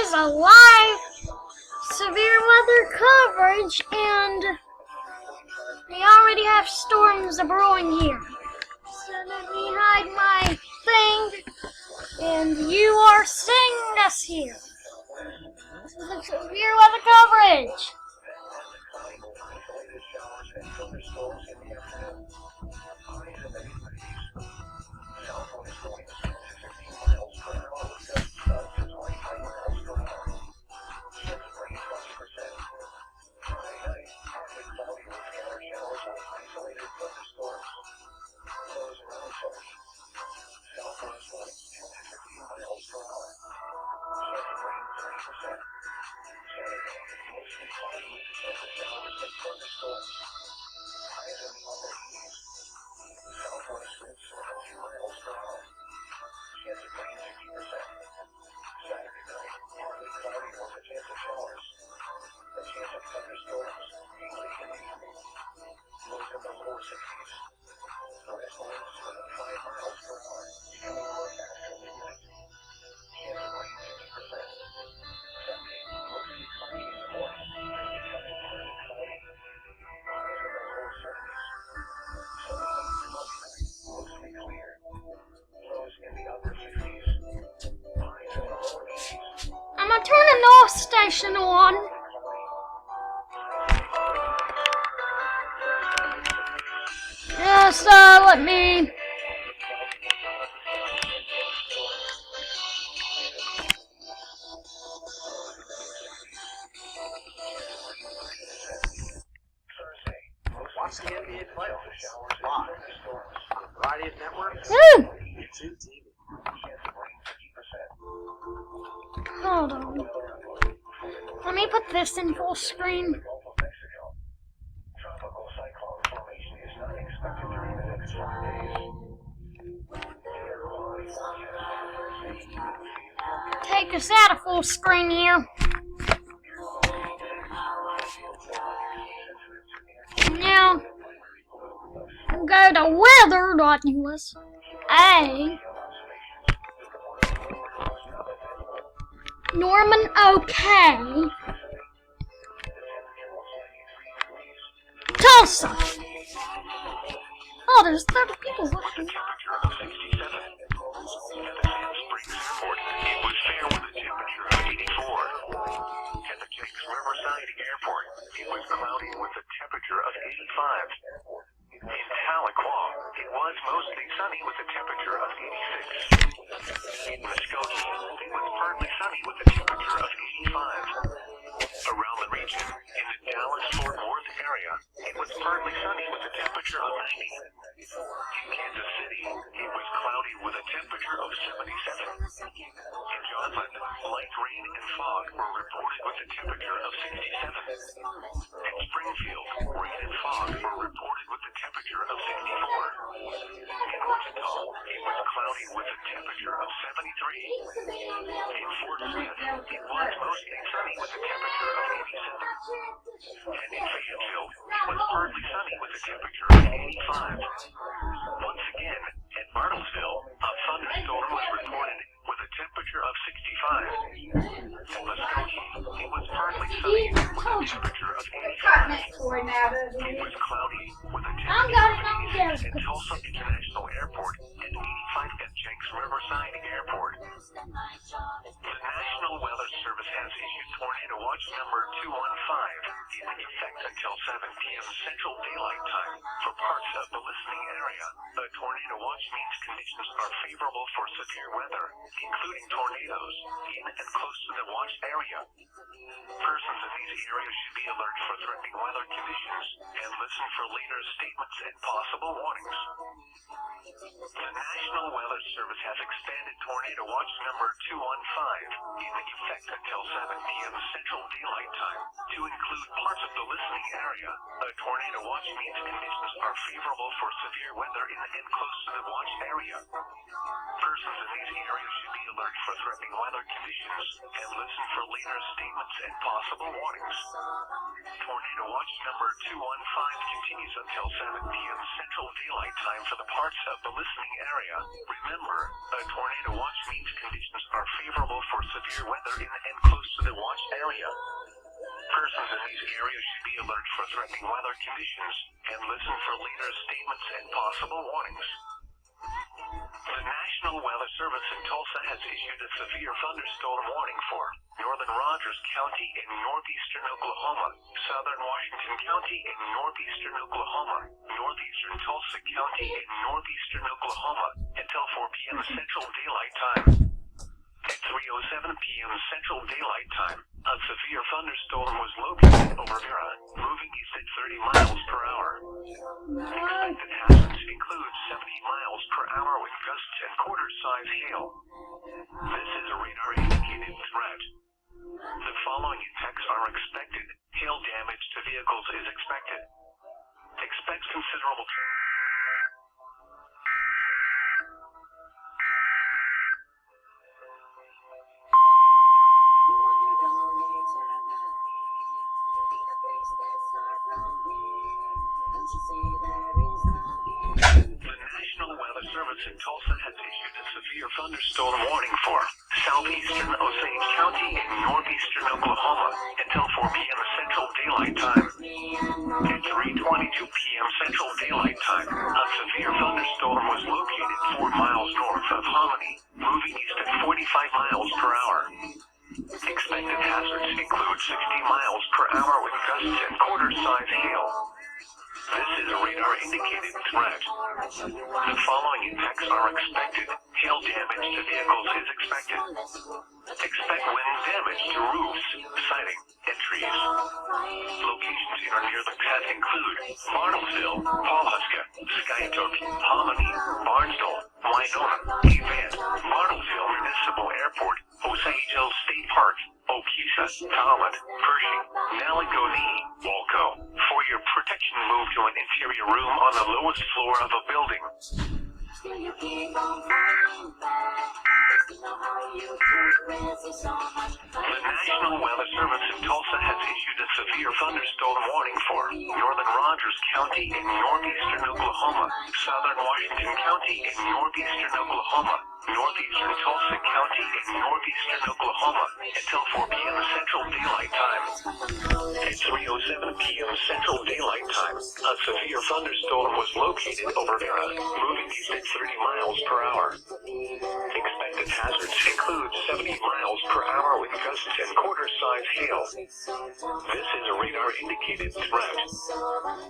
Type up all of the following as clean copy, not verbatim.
is a live severe weather coverage, and we already have storms brewing here. So let me hide my thing, and you are seeing us here. This is a severe weather coverage. I'm gonna turn the north station on. Just let me. Watch the NBA playoffs live on a variety of networks. YouTube TV. Hold on. Let me put this in full screen. Take us out of full screen here. Now, go to weather.usa. Norman OK. Tulsa. Oh, there's 30 people watching. It was cloudy with a temperature of 85. In Tahlequah, it was mostly sunny with a temperature of 86. In Muskogee, it was partly sunny with a temperature of 85. Around the region, in the Dallas-Fort Worth area, it was partly sunny with a temperature of 90. In Kansas City, it was cloudy with a temperature of 77. In Joplin, light rain and fog were reported with a temperature of 67. In Springfield, rain and fog were reported with a temperature of 64. In Wichita, it was cloudy with a temperature of 73. In Fort Smith, it was mostly sunny with a temperature of 87. And in Fayetteville, it was partly sunny with a temperature of 85. Once again, in Bartlesville, a thunderstorm was reported with a temperature of 65. In Muskogee, it was partly sunny with a temperature of 85. It was cloudy with a temperature of 86 at Tulsa International Airport and 85 at Jenks Riverside Airport. The National Weather Service has issued Tornado Watch number 215 in effect until 7 p.m. Central Daylight Time for parts of the listening area. A tornado watch means conditions are favorable for severe weather, including tornadoes, in and close to the watch area. Persons in these areas should be alert for threatening weather conditions and listen for later statements and possible warnings. The National Weather Service has expanded Tornado Watch number 215 in effect until 7 p.m. Central Daylight Time to include parts of the listening area. A tornado watch means conditions are favorable for severe weather in and close to the watch area. Persons in these areas should be alert alert for threatening weather conditions and listen for later statements and possible warnings. Tornado watch number 215 continues until 7 p.m. Central Daylight Time for the parts of the listening area. Remember, a tornado watch means conditions are favorable for severe weather in and close to the watch area. Persons in these areas should be alert for threatening weather conditions and listen for later statements and possible warnings. The National Weather Service in Tulsa has issued a severe thunderstorm warning for northern Rogers County in northeastern Oklahoma, southern Washington County in northeastern Oklahoma, northeastern Tulsa County in northeastern Oklahoma, until 4 p.m. Central Daylight Time. At 3:07 p.m. Central Daylight Time, a severe thunderstorm was located over Vera, moving east at 30 miles per hour. Expected hazards include 70 miles per hour with gusts and quarter-size hail. This is a radar-indicated threat. The following effects are expected. Hail damage to vehicles is expected. Expect considerable The National Weather Service in Tulsa has issued a severe thunderstorm warning for southeastern Osage County in northeastern Oklahoma until 4 p.m. Central Daylight Time. At 3:22 p.m. Central Daylight Time, a severe thunderstorm was located 4 miles north of Hominy, moving east at 45 miles per hour. Expected hazards include 60 miles per hour with gusts and quarter-size hail. This is a radar-indicated threat. The following effects are expected. Hail damage to vehicles is expected. Expect wind damage to roofs, siding, and trees. Locations in or near the path include Bartlesville, Pawhuska, Skytook, Hominy, Barnsdall, Winona, Event, Bartlesville Municipal Airport, Osage Hills State Park, Okesa, Talbot, Pershing, Naligonee, Walco. For your protection, move to an interior room on the lowest floor of a building. The National Weather Service in Tulsa has issued a severe thunderstorm warning for northern Rogers County in northeastern Oklahoma, southern Washington County in northeastern Oklahoma, northeastern Tulsa County in northeastern Oklahoma, until 4 p.m. Central Daylight Time. At 3:07 p.m. Central Daylight Time, a severe thunderstorm was located over Vera, moving east at 30 miles per hour. Expected hazards include 70 miles per hour with gusts and quarter-size hail. This is a radar-indicated threat.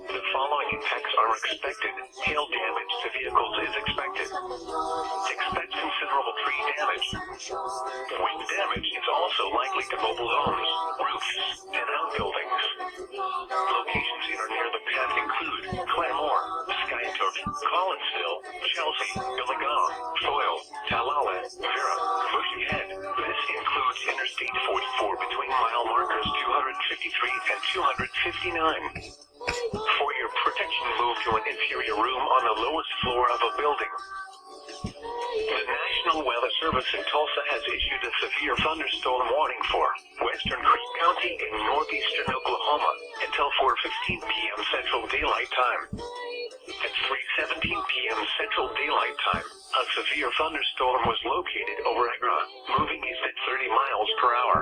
The following effects are expected. Hail damage to vehicles is expected. Expect considerable tree damage. Wind damage is also likely to mobile homes, roofs, and outbuildings. Locations in or near the path include Claremore, Skytook, Collinsville, Chelsea, Gilligan, Foyle, Talala, Vera, Bushy Head. This includes Interstate 44 between mile markers 253 and 259. For your protection, move to an interior room on the lowest floor of a building. The National Weather Service in Tulsa has issued a severe thunderstorm warning for Western Creek County in northeastern Oklahoma until 4:15 p.m. Central Daylight Time. At 3:17 p.m. Central Daylight Time, a severe thunderstorm was located over Agra, moving east at 30 miles per hour.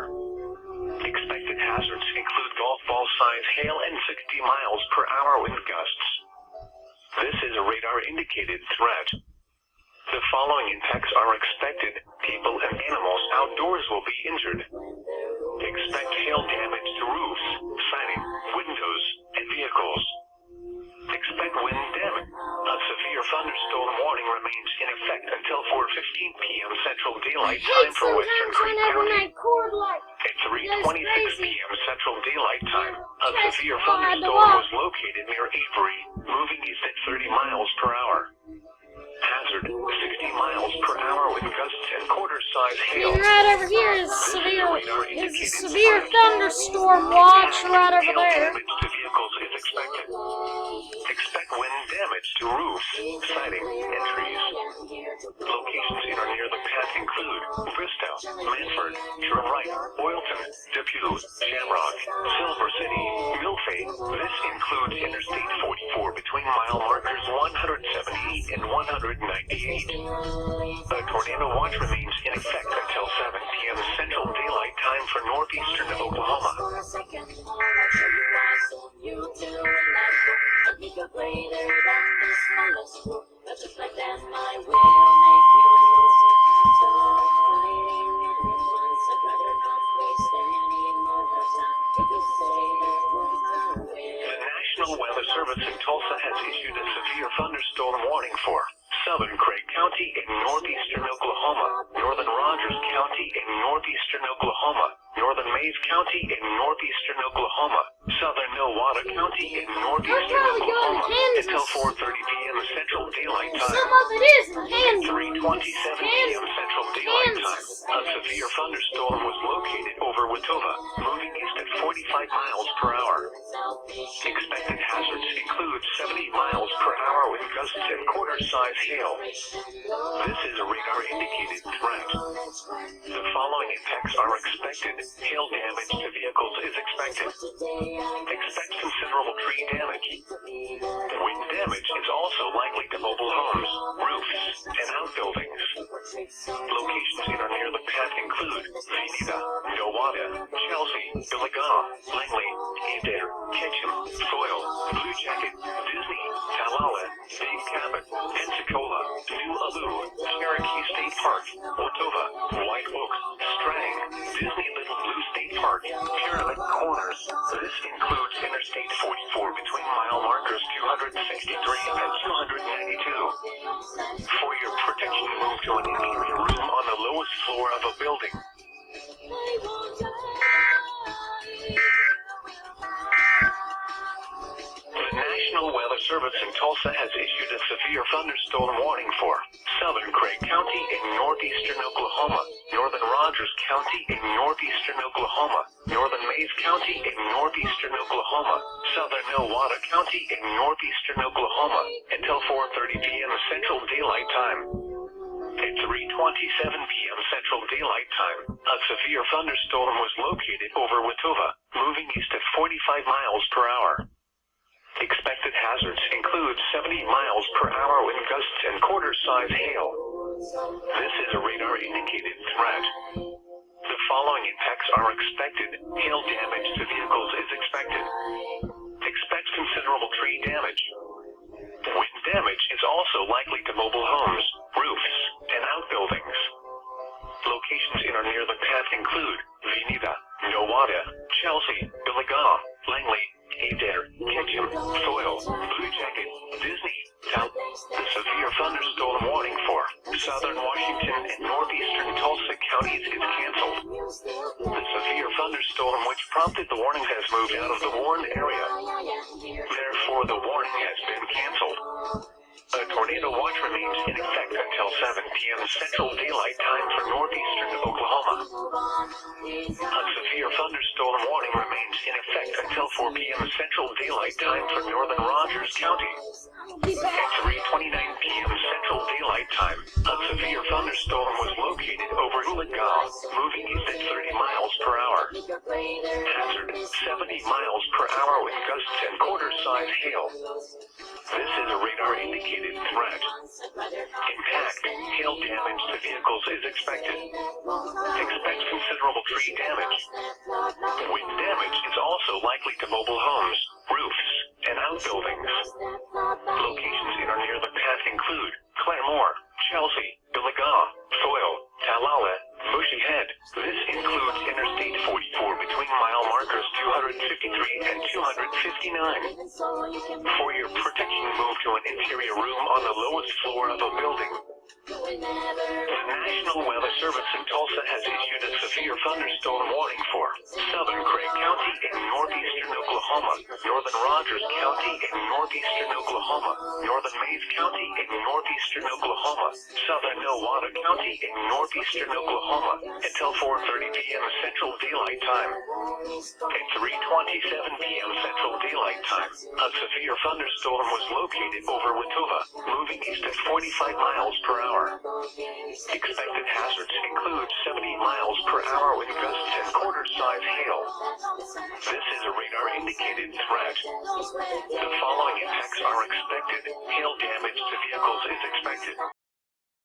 Expected hazards include golf ball-size hail and 60 miles per hour wind gusts. This is a radar-indicated threat. The following impacts are expected. People and animals outdoors will be injured. Expect hail damage to roofs, siding, windows, and vehicles. Expect wind damage. A severe thunderstorm warning remains in effect until 4:15 p.m. Central Daylight Time for Western Creek County. At 3:26 p.m. Central Daylight Time, a severe thunderstorm was located near Avery, moving east at 30 miles per hour. Hazard, 60 miles per hour with gusts and quarter-size hail. And right over here is a severe thunderstorm watch right over there. Damage to vehicles is expected. Expect wind damage to roofs, siding, and trees. Locations in or near the path include Manford, Wright, Oilton, Depew, Shamrock, Silver City, Milfay. This includes Interstate 44 between mile markers 178 and 198. A tornado watch remains in effect until 7 p.m. Central Daylight Time for northeastern Oklahoma. The National Weather Service in Tulsa has issued a severe thunderstorm warning for southern Craig County in northeastern Oklahoma, northern Rogers County in northeastern Oklahoma, northern Mays County in northeastern Oklahoma, southern Nowata County in northeastern Oklahoma until 4:30 p.m. Central Daylight Time. Some of it is in Kansas. 3:27 p.m. Central Daylight Time. A severe thunderstorm was located over Wetova, moving east at 45 miles per hour. Expected hazards include 70 miles per hour with gusts and quarter-size hail. This is a radar-indicated threat. The following effects are expected. Hail damage to vehicles is expected. Expect considerable tree damage. Wind damage is also likely to mobile homes, roofs, and outbuildings. Locations in or near the path include Veneta, Nowata, Chelsea, Billigaw, Langley, Adair, Ketchum, Foyle, Blue Jacket, Disney, Talala, Big Cabot, Pensacola, New Alu, Cherokee State Park, Wetova, White Oak, Strang, Disney Little Blue State Park, Pyramid Corners. This includes Interstate 44 between mile markers 263 and 292. For your protection, move to an interior room on the lowest floor of a building. The National Weather Service in Tulsa has issued a severe thunderstorm warning for southern Craig County in northeastern Oklahoma, northern Rogers County in northeastern Oklahoma, northern Mays County in northeastern Oklahoma, southern Nowata County in northeastern Oklahoma until 4:30 p.m. Central Daylight Time. At 3:27 p.m. Central Daylight Time, a severe thunderstorm was located over Wetova, moving east at 45 miles per hour. Expected hazards include 70 miles per hour wind gusts and quarter-size hail. This is a radar-indicated threat. The following impacts are expected. Hail damage to vehicles is expected. Expect considerable tree damage. Wind damage is also likely to mobile homes, roofs, and outbuildings. Locations in or near the path include Veneta, Nowata, Chelsea, Billigaw, Langley, Adair, Ketchum, Foyle, Blue Jacket, Disney, Tal. The severe thunderstorm warning for southern Washington and northeastern Tulsa counties is canceled. The severe thunderstorm which prompted the warning has moved out of the warned area. Therefore, the warning has been canceled. A tornado watch remains in effect until 7 p.m. Central Daylight Time for northeastern Oklahoma. A severe thunderstorm warning remains in effect until 4 p.m. Central Daylight Time for northern Rogers County. At 3:29 p.m. Central Daylight Time, a severe thunderstorm was located over Billigaw, moving east at 30 miles per hour. Hazard, 70 miles per hour with gusts and quarter-size hail. This is a radar-indicated threat. Impact, hail damage to vehicles is expected. Expect considerable tree damage. Wind damage is also likely to mobile homes, roofs, and outbuildings. Locations in or near the path include Claremore, Chelsea, Billigaw, Foyle, Talala, Bushy Head. This includes Interstate 44 between mile markers 253 and 259. For your protection, move to an interior room on the lowest floor of a building. The National Weather Service in Tulsa has issued a severe thunderstorm warning for southern Craig County in northeastern Oklahoma, northern Rogers County in northeastern Oklahoma, northern Mays County in northeastern Oklahoma, southern Nowata County in northeastern Oklahoma until 4:30 p.m. Central Daylight Time. At 3:27 p.m. Central Daylight Time, a severe thunderstorm was located over Wetova, moving east at 45 miles per hour. Expected hazards include 70 miles per hour with gusts and quarter-size hail. This is a radar-indicated threat. The following impacts are expected. Hail damage to vehicles is expected.